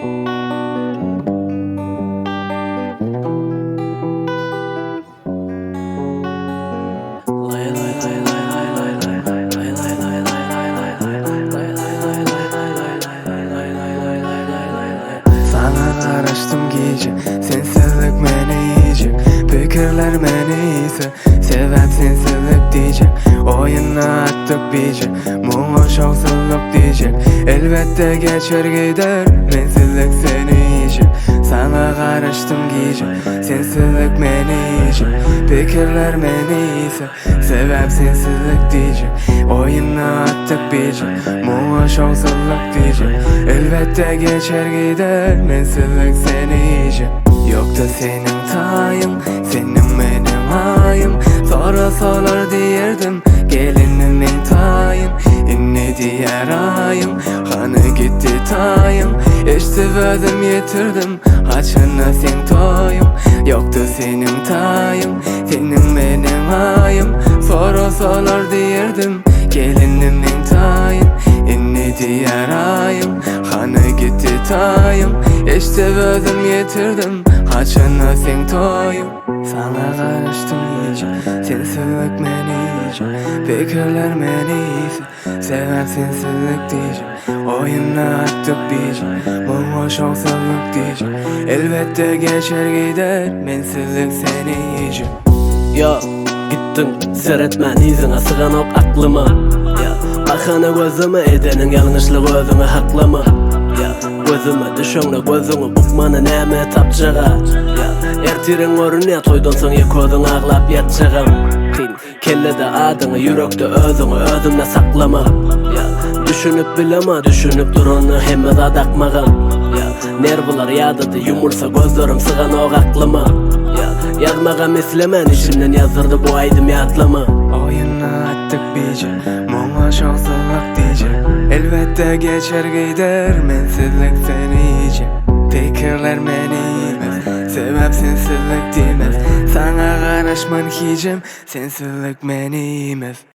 Araştım gece, sensizlik meni yiyecek. Fikirler meni ise, sebep sensizlik diyecek. Oyunu attık bice, muğla şovsuzluk diyecek. Elbette geçer gider, mensizlik seni yiyecek. Sana karıştım gece, sensizlik meni yiyecek. Fikirler meni ise, sebep sensizlik diyecek. Oyunu attık bice, muğla şovsuzluk diyecek. Elbette geçer gider, mensizlik seni yiyecek. Yoktu senin tayın, senin benim ayım. Sonra solar diyerdim, gelinimin tayın. İnne diğer ayım, kanı gitti tayım. İşte özüm yetirdim, haçına sen toyum. Yoktu senin tayın, senin benim ayım. Sonra solar diyerdim, gelinimin tayın. İnne diğer ayım, kanı gitti tayım. İşte özüm yetirdim, haçına sen toyum. Sana karıştım iyice, sensizlik meni yiyecek. Fikirler meni ise, sebep sensizlik diyecek. Oyunu attık bice, muğla şovsuzluk diyecek. Elbette geçer gider, mensizlik seni yiyecek. Ya gittin seyretmen izine sığan ok aklıma. Ya bakana gözüme edenin yanlışlık özüme haklama. Ya gözüme düşönle gözüme bukmana näme tapçaga. Ya ertiren görünýär toydan soň iki gözüň aglap ýatjagam. Kellede adyňy yürekde özümde saklama. Ya düşünüp bilema, düşünüp durany hemme da dakmagam. Ya nerwlar ýadydy yumulsa gözlerim sığan ok aklıma. Ya yazmagam eslemen işimden yazdırdı bu aydym ýatlama. Oyunu attık bice, muğla şovsuzluk diyecek. Elbette geçer gider, mensizlik seni yiyecek. Fikirler meni yemez, sebep sensizlik demez. Sana karışman hicim, sensizlik meni yemez.